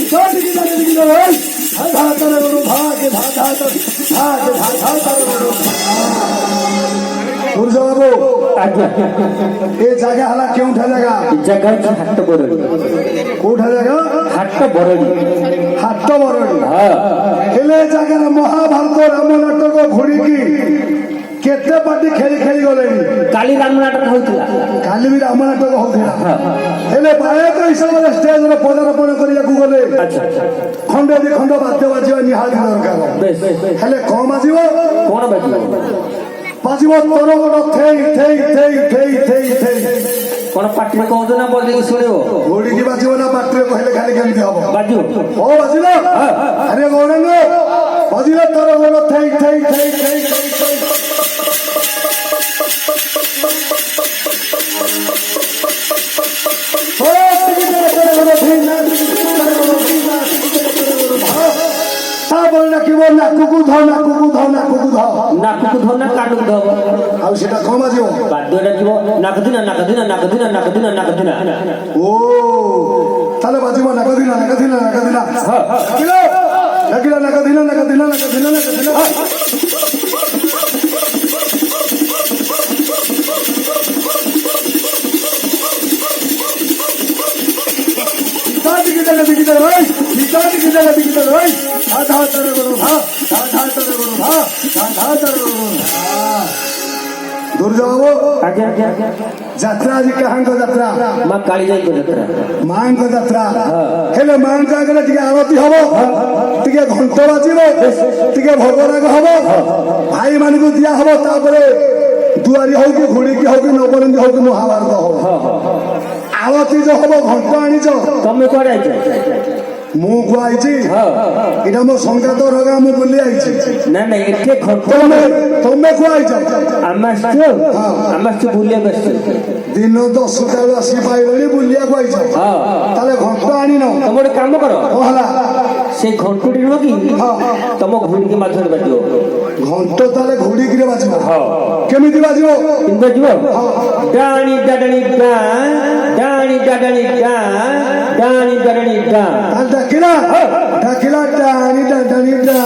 ए जगह हला क्यों उठा जाएगा जगह हाट बरड़ी कोठा जाएगा हाट बरड़ी हाट बरड़ी हाँ हेले जगह महाभारत राम नाटक घोड़ी की केते पार्टी खेली खेली गले काली राम नाटक होता काली भी राम नाटक होता हेले बायक हिसाब से स्टेज रे पदार्पण करिया गले खंडे भी खंड बाद्य बाजिवा निहाली दरकार हेले कम बाजिवो कौन बाजिवो बाजिवो तोर गोड़ थेई थेई थेई थेई थेई थेई कौन पार्टी में कहतो ना बोल सुनिबो घोड़ी की बाजिवो ना पार्टी कहले खाली केमती हबो बाजू ओ बाजिलो अरे गौरंग बाजिलो तोर गोड़ थेई थेई थेई थेई नाकू धाव नाकू धाव नाकू धाव नाकू धाव ना काटू धाव आ सेटा कम आजिवो बाद्यटा जीव नाकदिना नाकदिना नाकदिना नाकदिना नाकदिना ओ ताले बाजिवो नाकदिना नाकदिना नाकदिना किलो नाकदिना नाकदिना नाकदिना नाकदिना नाकदिना दिखिदे भाई दिखिदे भाई आधा तर गुरु हा दूर जाओ आगे आगे आगे यात्रा आज कहां को यात्रा मां काली जाई को यात्रा मां को यात्रा हेले मां का गले टिके आरती हबो टिके घंटा बाजिबो टिके भोगराग हबो भाई मान को दिया हबो तापरे दुआरी हो कि घोड़ी की हो कि नवरंगी हो कि महाभारत हो आरती जो हबो घंटा आनी जो तमे कोडा आइछ मु को आइछि इडा मो संगात रगा मु बोली आइछि ना ना एके घंटा तमे को आइछ आमास बुलिया बस दिन 10 टा आसी पाइलनी बुलिया को आइछ ताले घंटा आनी न तुम एक काम करो होला से घंटुडी नो कि तुम घोड़ी के माध्यम बाजियो घंटो ताले घोड़ी के बाजिबो केमिति बाजिबो इन बाजिबो डाणी डाडणी डा डाणी डाडणी डा डाणी डाडणी डा डाकिला डाकिला डाणी डाडणी डा